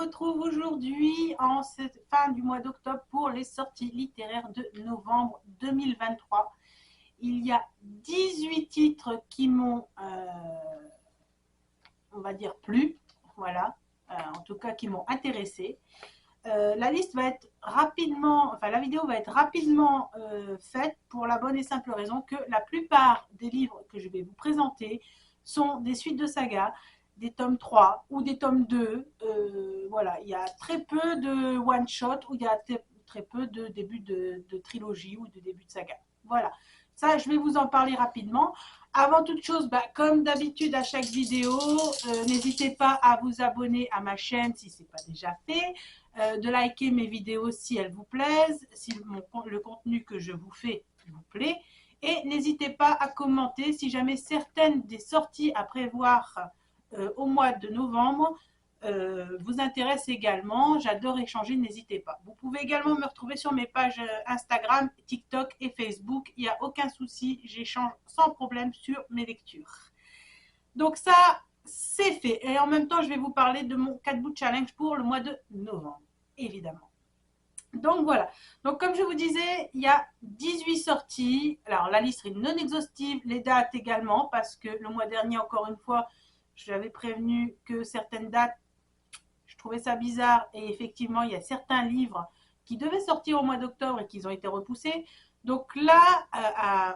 retrouve aujourd'hui en cette fin du mois d'octobre pour les sorties littéraires de novembre 2023. Il y a 18 titres qui m'ont, on va dire, plu, voilà, en tout cas qui m'ont intéressé. La liste va être rapidement, enfin la vidéo va être rapidement faite pour la bonne et simple raison que la plupart des livres que je vais vous présenter sont des suites de sagas, des tomes 3 ou des tomes 2. Voilà, il y a très peu de one-shot ou il y a très peu de début de trilogie ou de début de saga. Voilà, ça je vais vous en parler rapidement. Avant toute chose, comme d'habitude à chaque vidéo, n'hésitez pas à vous abonner à ma chaîne si ce n'est pas déjà fait, de liker mes vidéos si elles vous plaisent, si le contenu que je vous fais vous plaît. Et n'hésitez pas à commenter si jamais certaines des sorties à prévoir au mois de novembre vous intéressent également. J'adore échanger, n'hésitez pas. Vous pouvez également me retrouver sur mes pages Instagram, TikTok et Facebook. Il n'y a aucun souci, j'échange sans problème sur mes lectures. Donc ça, c'est fait. Et en même temps, je vais vous parler de mon 4 bout challenge pour le mois de novembre, évidemment. Donc voilà, donc comme je vous disais, il y a 18 sorties. Alors la liste est non exhaustive, les dates également, parce que le mois dernier, encore une fois, je l'avais prévenu que certaines dates, je trouvais ça bizarre. Et effectivement, il y a certains livres qui devaient sortir au mois d'octobre et qui ont été repoussés. Donc là,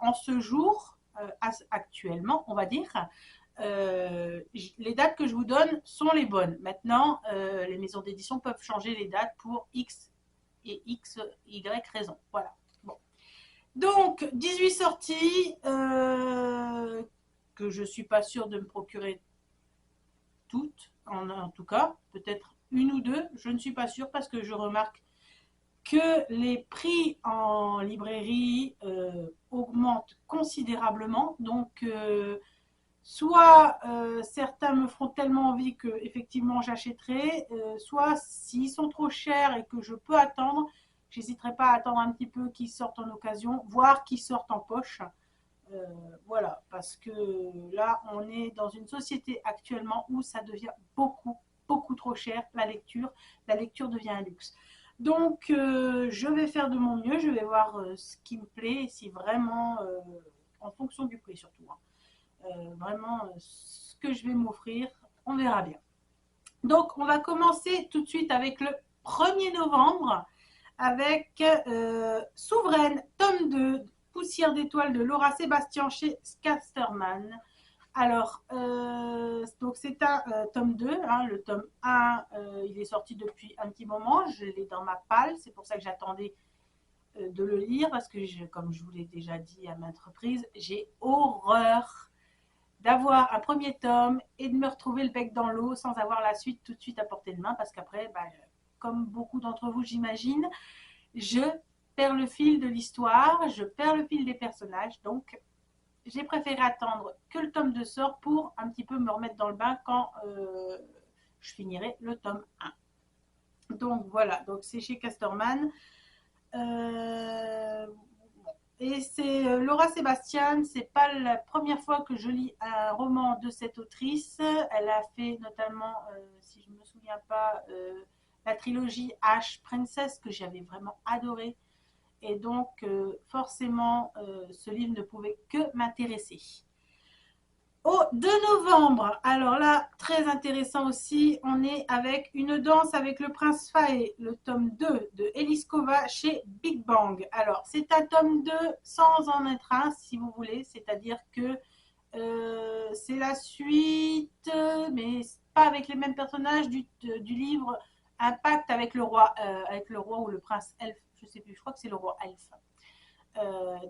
en ce jour, actuellement, on va dire, les dates que je vous donne sont les bonnes. Maintenant, les maisons d'édition peuvent changer les dates pour X et X, Y raison. Voilà. Bon. Donc, 18 sorties que je ne suis pas sûre de me procurer toutes, en tout cas. Peut-être une ou deux, je ne suis pas sûre parce que je remarque que les prix en librairie augmentent considérablement. Donc, soit certains me feront tellement envie que effectivement j'achèterai, soit s'ils sont trop chers et que je peux attendre, j'hésiterai pas à attendre un petit peu qu'ils sortent en occasion, voire qu'ils sortent en poche. Voilà, parce que là on est dans une société actuellement où ça devient beaucoup trop cher, la lecture devient un luxe. Donc je vais faire de mon mieux, je vais voir ce qui me plaît et si vraiment, en fonction du prix surtout, hein, vraiment ce que je vais m'offrir, on verra bien. Donc on va commencer tout de suite avec le 1er novembre avec Souveraine, tome 2, Poussière d'étoiles de Laura Sébastien chez Casterman. Alors, donc c'est un tome 2, hein, le tome 1, il est sorti depuis un petit moment, je l'ai dans ma palle, c'est pour ça que j'attendais de le lire, parce que comme je vous l'ai déjà dit à maintes reprises, j'ai horreur d'avoir un premier tome et de me retrouver le bec dans l'eau sans avoir la suite tout de suite à portée de main, parce qu'après, comme beaucoup d'entre vous j'imagine, je perds le fil de l'histoire, je perds le fil des personnages, donc j'ai préféré attendre que le tome 2 sort pour un petit peu me remettre dans le bain quand je finirai le tome 1. Donc voilà, donc c'est chez Casterman. Et c'est Laura Sébastien, c'est pas la première fois que je lis un roman de cette autrice. Elle a fait notamment, si je ne me souviens pas, la trilogie Ash Princess que j'avais vraiment adoré. Et donc, forcément, ce livre ne pouvait que m'intéresser. Au 2 novembre, alors là, très intéressant aussi, on est avec Une danse avec le prince Faé, le tome 2 de Eliskova chez Big Bang. Alors, c'est un tome 2 sans en être un, si vous voulez, c'est-à-dire que c'est la suite, mais pas avec les mêmes personnages du livre Un pacte avec le roi ou le prince elfe, je ne sais plus, je crois que c'est le roi elfe.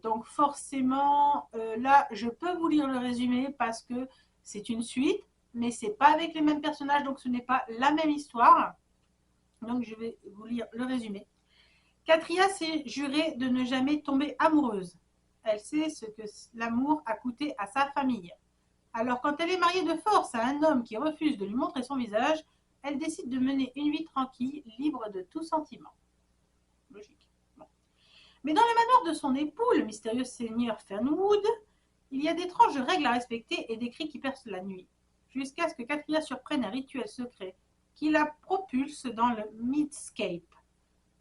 Donc forcément, là, je peux vous lire le résumé parce que c'est une suite, mais c'est pas avec les mêmes personnages, donc ce n'est pas la même histoire. Donc je vais vous lire le résumé. Katria s'est jurée de ne jamais tomber amoureuse. Elle sait ce que l'amour a coûté à sa famille. Alors quand elle est mariée de force à un homme qui refuse de lui montrer son visage, elle décide de mener une vie tranquille, libre de tout sentiment. Logique. Mais dans le manoir de son époux, le mystérieux seigneur Fernwood, il y a d'étranges règles à respecter et des cris qui percent la nuit, jusqu'à ce que Katria surprenne un rituel secret qui la propulse dans le Midscape.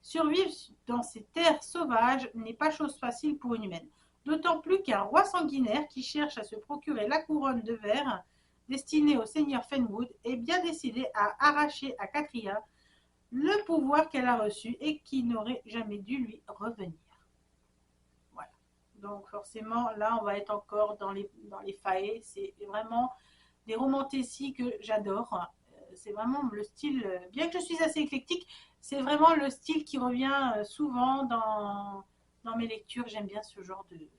Survivre dans ces terres sauvages n'est pas chose facile pour une humaine. D'autant plus qu'un roi sanguinaire qui cherche à se procurer la couronne de verre destinée au seigneur Fenwood est bien décidé à arracher à Catria le pouvoir qu'elle a reçu et qui n'aurait jamais dû lui revenir. Voilà. Donc forcément, là, on va être encore dans les faets. C'est vraiment des romantésies que j'adore. C'est vraiment le style, bien que je suis assez éclectique, c'est vraiment le style qui revient souvent dans mes lectures. J'aime bien ce genre de livre.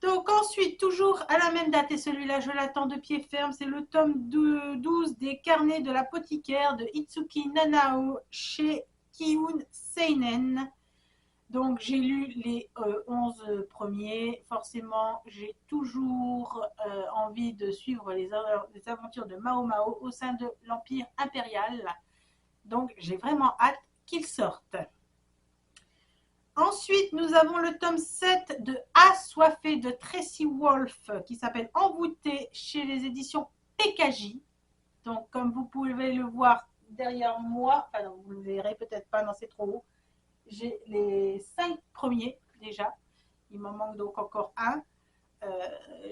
Donc ensuite, toujours à la même date, et celui-là je l'attends de pied ferme, c'est le tome 12 des carnets de l'apothicaire de Itsuki Nanao chez Kiun Seinen. Donc j'ai lu les 11 premiers, forcément j'ai toujours envie de suivre les aventures de Mao Mao au sein de l'Empire impérial. Donc j'ai vraiment hâte qu'ils sortent. Ensuite, nous avons le tome 7 de Assoiffé de Tracy Wolff qui s'appelle Envoûté chez les éditions PKJ. Donc, comme vous pouvez le voir derrière moi, enfin, vous ne le verrez peut-être pas, non, c'est trop haut. J'ai les 5 premiers déjà. Il m'en manque donc encore un.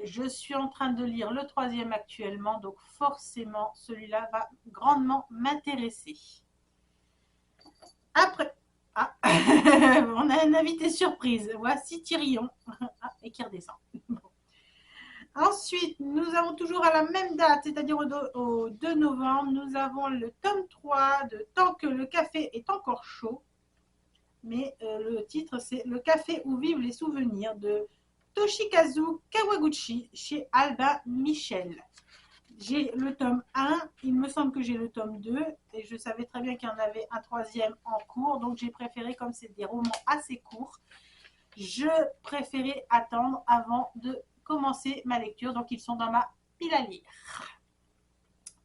Je suis en train de lire le 3e actuellement, donc forcément, celui-là va grandement m'intéresser. Après, ah, on a un invité surprise. Voici Tyrion. Ah, et qui redescend. Bon. Ensuite, nous avons toujours à la même date, c'est-à-dire au 2 novembre, nous avons le tome 3 de Tant que le café est encore chaud. Mais le titre, c'est Le café où vivent les souvenirs de Toshikazu Kawaguchi chez Albin Michel. J'ai le tome 1, il me semble que j'ai le tome 2 et je savais très bien qu'il y en avait un 3e en cours, donc j'ai préféré, comme c'est des romans assez courts, je préférais attendre avant de commencer ma lecture, donc ils sont dans ma pile à lire.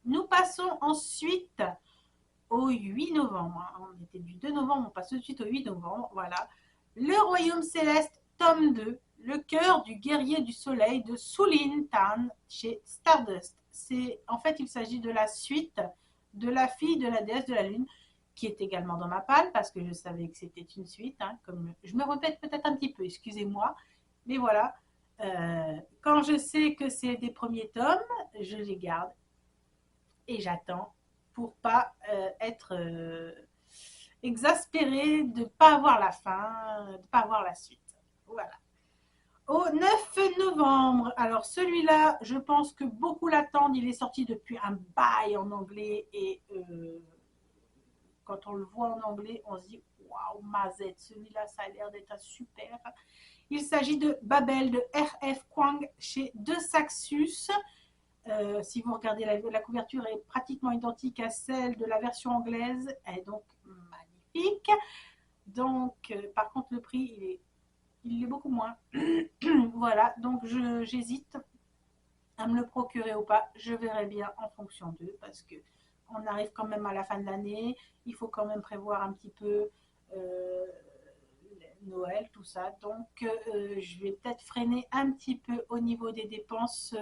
Nous passons ensuite au 8 novembre, on était du 2 novembre, on passe tout de suite au 8 novembre, voilà. Le Royaume Céleste, tome 2, Le cœur du guerrier du soleil de Sulin Tan chez Stardust. En fait, il s'agit de la suite de La fille de la déesse de la lune, qui est également dans ma palle, parce que je savais que c'était une suite. Hein, comme je me répète peut-être un petit peu, excusez-moi. Mais voilà, quand je sais que c'est des premiers tomes, je les garde et j'attends pour pas être exaspérée de ne pas avoir la fin, de ne pas avoir la suite. Voilà. Au 9 novembre, alors celui-là, je pense que beaucoup l'attendent. Il est sorti depuis un bail en anglais et quand on le voit en anglais, on se dit waouh, mazette, celui-là, ça a l'air d'être un super. Il s'agit de Babel de R.F. Kuang chez De Saxus. Si vous regardez la couverture est pratiquement identique à celle de la version anglaise. Elle est donc magnifique. Donc, par contre, le prix, il est beaucoup moins. Voilà, donc j'hésite à me le procurer ou pas. Je verrai bien en fonction d'eux parce que on arrive quand même à la fin de l'année. Il faut quand même prévoir un petit peu Noël, tout ça. Donc, je vais peut-être freiner un petit peu au niveau des dépenses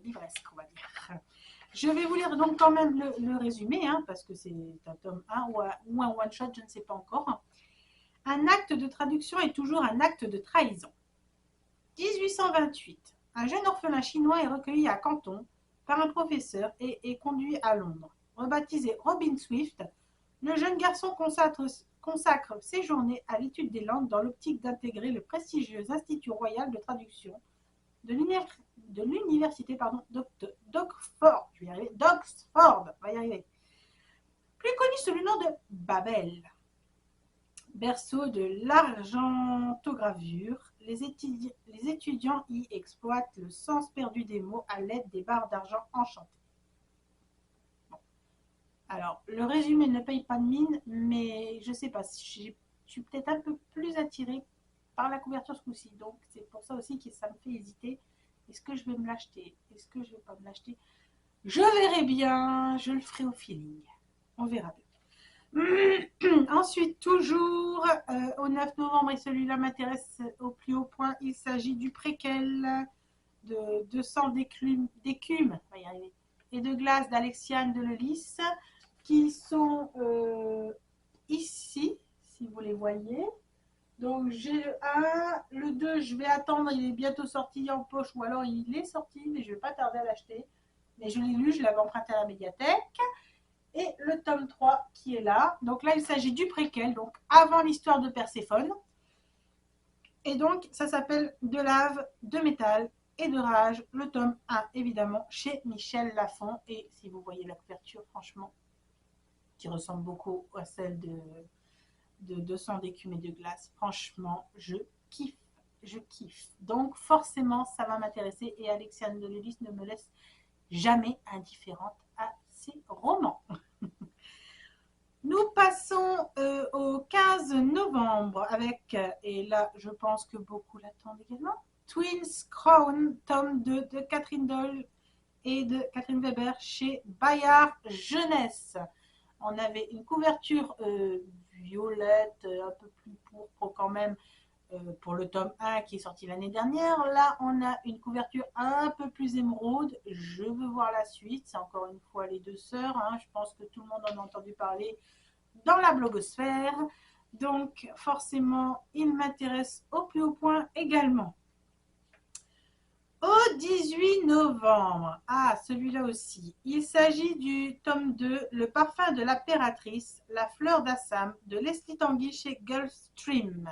livresques, on va dire. Je vais vous lire donc quand même le résumé, hein, parce que c'est un tome 1 ou un one-shot, je ne sais pas encore. Un acte de traduction est toujours un acte de trahison. 1828. Un jeune orphelin chinois est recueilli à Canton par un professeur et est conduit à Londres. Rebaptisé Robin Swift, le jeune garçon consacre ses journées à l'étude des langues dans l'optique d'intégrer le prestigieux Institut royal de traduction de l'université d'Oxford. D'Oxford, on va y arriver. Plus connu sous le nom de Babel. Berceau de l'argentogravure, les étudiants y exploitent le sens perdu des mots à l'aide des barres d'argent enchantées. Bon. Alors, le résumé ne paye pas de mine, mais je ne sais pas, je suis peut-être un peu plus attirée par la couverture ce coup-ci. Donc, c'est pour ça aussi que ça me fait hésiter. Est-ce que je vais me l'acheter? Est-ce que je ne vais pas me l'acheter? Je verrai bien, je le ferai au feeling. On verra bien. Ensuite, toujours au 9 novembre, et celui-là m'intéresse au plus haut point, il s'agit du préquel de 200 d'écume, et de glace d'Alexiane de Lelis qui sont ici, si vous les voyez. Donc j'ai le 1, le 2, je vais attendre, il est bientôt sorti en poche ou alors il est sorti, mais je ne vais pas tarder à l'acheter. Mais je l'ai lu, je l'avais emprunté à la médiathèque. Et le tome 3 qui est là. Donc là, il s'agit du préquel, donc avant l'histoire de Perséphone. Et donc, ça s'appelle De lave, de métal et de rage, le tome 1, évidemment, chez Michel Lafon. Et si vous voyez la couverture, franchement, qui ressemble beaucoup à celle de 200 d'écume et de glace, franchement, je kiffe. Je kiffe. Donc, forcément, ça va m'intéresser. Et Alexiane de Lelis ne me laisse jamais indifférente à ses romans. Nous passons au 15 novembre avec, et là je pense que beaucoup l'attendent également, Twins Crown, tome 2 de Catherine Doyle et de Catherine Weber chez Bayard Jeunesse. On avait une couverture violette, un peu plus pourpre quand même, pour le tome 1 qui est sorti l'année dernière. Là, on a une couverture un peu plus émeraude. Je veux voir la suite. C'est encore une fois les deux sœurs. Hein. Je pense que tout le monde en a entendu parler dans la blogosphère. Donc, forcément, il m'intéresse au plus haut point également. Au 18 novembre, celui-là aussi, il s'agit du tome 2, Le parfum de l'impératrice, la fleur d'Assam, de Leslie Tanguy chez Gulfstream.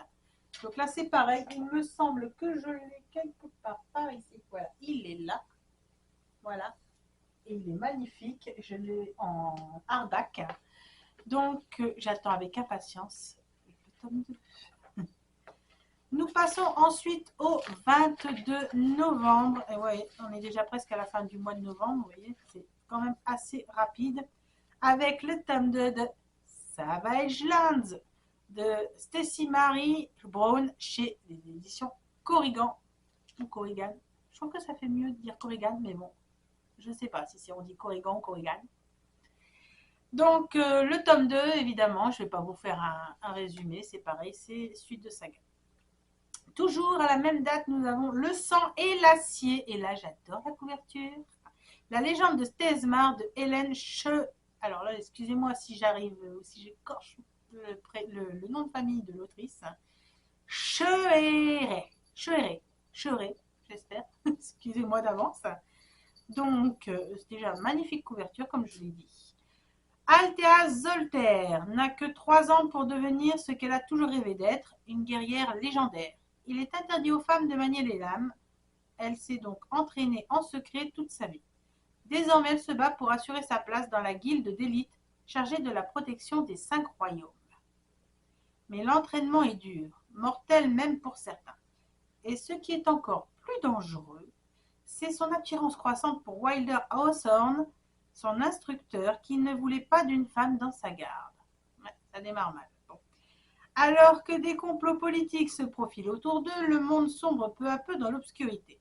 Donc là, c'est pareil, il me semble que je l'ai quelque part par ici. Voilà, il est là. Voilà. Et il est magnifique. Je l'ai en hardback. Donc, j'attends avec impatience le tome 2. Nous passons ensuite au 22 novembre. Et ouais, on est déjà presque à la fin du mois de novembre. Vous voyez, c'est quand même assez rapide. Avec le tome 2 de Savage Lands de Stacy Marie Brown chez les éditions Corrigan ou Corrigan. Je trouve que ça fait mieux de dire Corrigan, mais bon, je ne sais pas si on dit Corrigan ou Corrigan. Donc, le tome 2, évidemment, je ne vais pas vous faire un résumé, c'est pareil, c'est suite de saga. Toujours à la même date, nous avons Le sang et l'acier. Et là, j'adore la couverture. La légende de Stésmar de Hélène Che. Alors là, excusez-moi si j'arrive, si j'écorche le nom de famille de l'autrice. Cheret, j'espère. Excusez-moi d'avance. Donc, c'est déjà une magnifique couverture, comme je l'ai dit. Althea Zolter n'a que 3 ans pour devenir ce qu'elle a toujours rêvé d'être, une guerrière légendaire. Il est interdit aux femmes de manier les lames. Elle s'est donc entraînée en secret toute sa vie. Désormais, elle se bat pour assurer sa place dans la guilde d'élite chargée de la protection des 5 royaumes. Mais l'entraînement est dur, mortel même pour certains. Et ce qui est encore plus dangereux, c'est son attirance croissante pour Wilder Hawthorne, son instructeur, qui ne voulait pas d'une femme dans sa garde. Ouais, ça démarre mal. Bon. Alors que des complots politiques se profilent autour d'eux, le monde sombre peu à peu dans l'obscurité.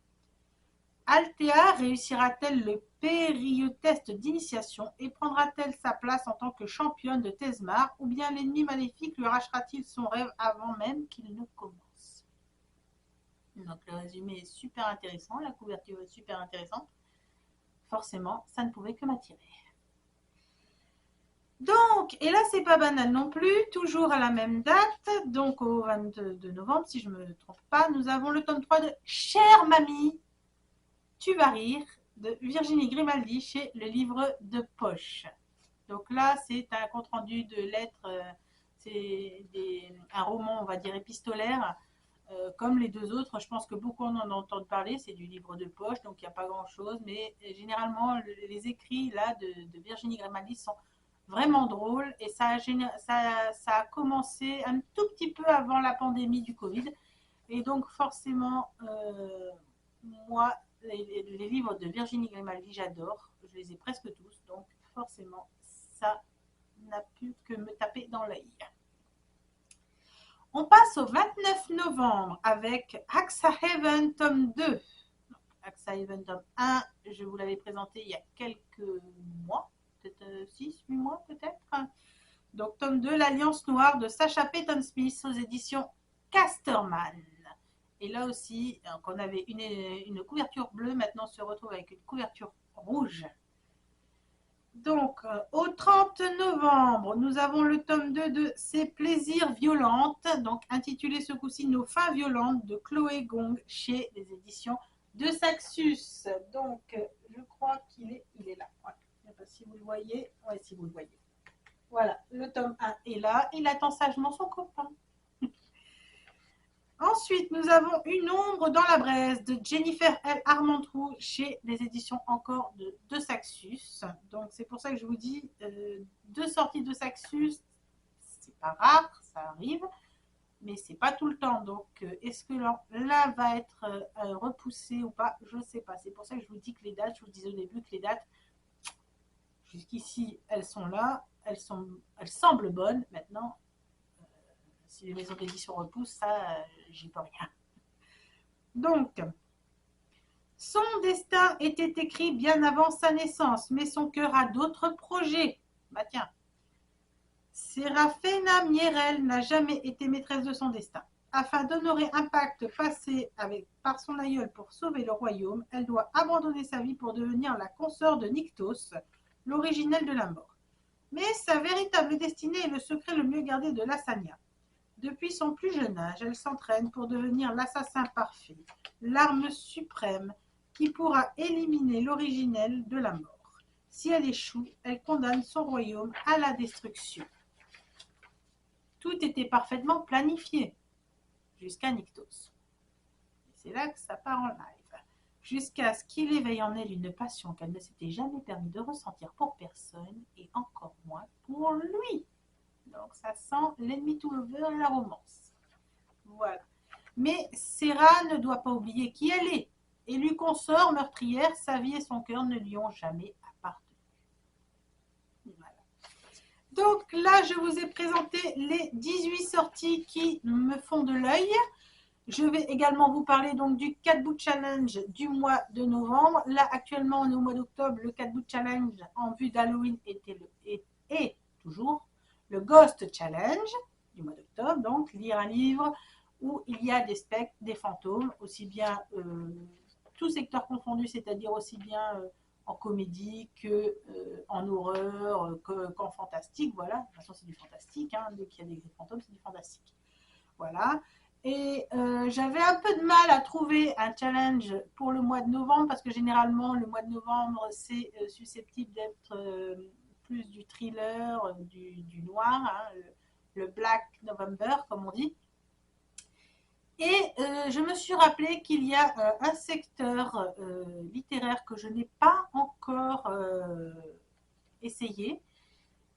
Althea réussira-t-elle le périlleux test d'initiation et prendra-t-elle sa place en tant que championne de Thésmar, ou bien l'ennemi maléfique lui arrachera-t-il son rêve avant même qu'il ne commence? Donc le résumé est super intéressant, la couverture est super intéressante. Forcément, ça ne pouvait que m'attirer. Donc, et là, c'est pas banal non plus, toujours à la même date, donc au 22 novembre, si je ne me trompe pas, nous avons le tome 3 de Chère Mamie, tu vas rire, de Virginie Grimaldi chez Le Livre de Poche. Donc là, c'est un compte-rendu de lettres, c'est un roman, on va dire, épistolaire, comme les deux autres. Je pense que beaucoup en entendent parler, c'est du livre de poche, donc il n'y a pas grand-chose, mais généralement, les écrits là de Virginie Grimaldi sont vraiment drôles, et ça a commencé un tout petit peu avant la pandémie du Covid, et donc forcément, moi, les livres de Virginie Grimaldi, j'adore, je les ai presque tous, donc forcément, ça n'a pu que me taper dans l'œil. On passe au 29 novembre avec Haven tome 2. Haven tome 1, je vous l'avais présenté il y a quelques mois, peut-être 6, 8 mois peut-être. Donc tome 2, L'Alliance Noire de Sacha Peyton Smith aux éditions Casterman. Et là aussi, on avait une couverture bleue, maintenant on se retrouve avec une couverture rouge. Donc, au 30 novembre, nous avons le tome 2 de Ces plaisirs violentes, donc intitulé ce coup-ci Nos fins violentes de Chloé Gong chez les éditions de Saxus. Donc, je crois il est là. Voilà. Je ne sais pas si vous le voyez. Oui, si vous le voyez. Voilà, le tome 1 est là. Il attend sagement son copain. Ensuite, nous avons Une ombre dans la braise de Jennifer L. Armentrout chez les éditions encore de Saxus. Donc, c'est pour ça que je vous dis, deux sorties de Saxus, c'est pas rare, ça arrive, mais c'est pas tout le temps. Donc, est-ce que là va être repoussé ou pas? Je ne sais pas. C'est pour ça que je vous dis que les dates, je vous disais au début que les dates, jusqu'ici, elles sont là, elles semblent bonnes. Maintenant, si les maisons d'édition repoussent, ça, j'y peux rien. Donc, son destin était écrit bien avant sa naissance, mais son cœur a d'autres projets. Bah tiens, Séraphéna Mierel n'a jamais été maîtresse de son destin. Afin d'honorer un pacte passé par son aïeul pour sauver le royaume, elle doit abandonner sa vie pour devenir la consort de Nyctos, l'originel de la mort. Mais sa véritable destinée est le secret le mieux gardé de Lasagna. Depuis son plus jeune âge, elle s'entraîne pour devenir l'assassin parfait, l'arme suprême qui pourra éliminer l'originel de la mort. Si elle échoue, elle condamne son royaume à la destruction. Tout était parfaitement planifié, jusqu'à Nyctos. C'est là que ça part en live. Jusqu'à ce qu'il éveille en elle une passion qu'elle ne s'était jamais permis de ressentir pour personne, et encore moins pour lui. Donc ça sent l'ennemi to lover et la romance. Voilà. Mais Sarah ne doit pas oublier qui elle est. Élue consort, meurtrière, sa vie et son cœur ne lui ont jamais appartenu. Voilà. Donc là, je vous ai présenté les 18 sorties qui me font de l'œil. Je vais également vous parler donc du 4 bout challenge du mois de novembre. Là, actuellement, on est au mois d'octobre. Le 4 bout challenge en vue d'Halloween est toujours le Ghost Challenge du mois d'octobre. Donc, lire un livre où il y a des spectres, des fantômes, aussi bien tout secteur confondu, c'est-à-dire aussi bien en comédie qu'en horreur, qu'en fantastique. Voilà, de toute façon, c'est du fantastique. Hein. Dès qu'il y a des fantômes, c'est du fantastique. Voilà. Et j'avais un peu de mal à trouver un challenge pour le mois de novembre parce que généralement, le mois de novembre, c'est susceptible d'être plus du thriller, du noir, hein, le Black November, comme on dit. Et je me suis rappelé qu'il y a un secteur littéraire que je n'ai pas encore essayé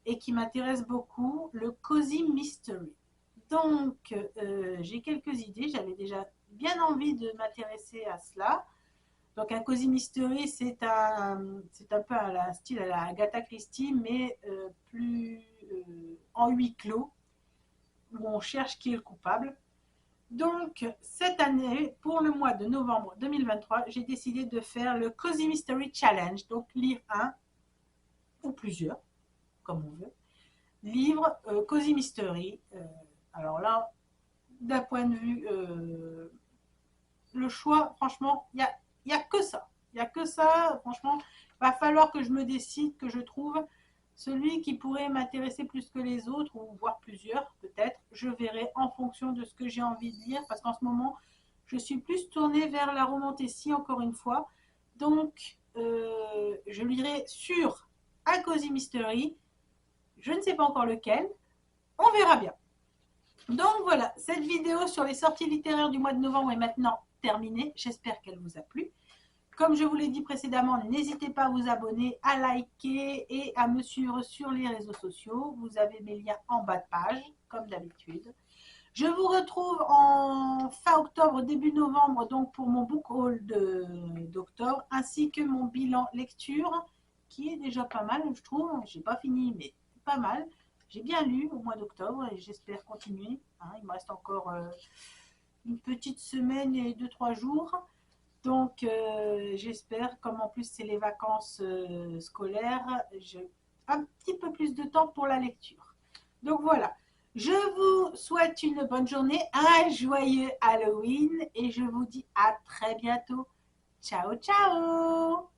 et qui m'intéresse beaucoup, le Cozy Mystery. Donc, j'ai quelques idées. J'avais déjà bien envie de m'intéresser à cela. Donc, un Cozy Mystery, c'est un peu un style à la Agatha Christie, mais plus en huis clos, où on cherche qui est le coupable. Donc, cette année, pour le mois de novembre 2023, j'ai décidé de faire le Cozy Mystery Challenge. Donc, lire un ou plusieurs, comme on veut, livre Cozy Mystery. Alors là, d'un point de vue, le choix, franchement, il n'y a que ça. Il n'y a que ça, franchement, il va falloir que je me décide, que je trouve celui qui pourrait m'intéresser plus que les autres, ou voire plusieurs peut-être. Je verrai en fonction de ce que j'ai envie de lire, parce qu'en ce moment, je suis plus tournée vers la romantécie, encore une fois. Donc, je lirai sur un Cozy Mystery. Je ne sais pas encore lequel. On verra bien. Donc voilà, cette vidéo sur les sorties littéraires du mois de novembre est maintenant terminée. J'espère qu'elle vous a plu. Comme je vous l'ai dit précédemment, n'hésitez pas à vous abonner, à liker et à me suivre sur les réseaux sociaux. Vous avez mes liens en bas de page, comme d'habitude. Je vous retrouve en fin octobre, début novembre, donc pour mon book haul d'octobre, ainsi que mon bilan lecture, qui est déjà pas mal, je trouve. Je n'ai pas fini, mais pas mal. J'ai bien lu au mois d'octobre et j'espère continuer. Hein, il me reste encore une petite semaine et 2-3 jours. Donc, j'espère, comme en plus c'est les vacances scolaires, j'ai un petit peu plus de temps pour la lecture. Donc voilà, je vous souhaite une bonne journée, un joyeux Halloween et je vous dis à très bientôt. Ciao, ciao!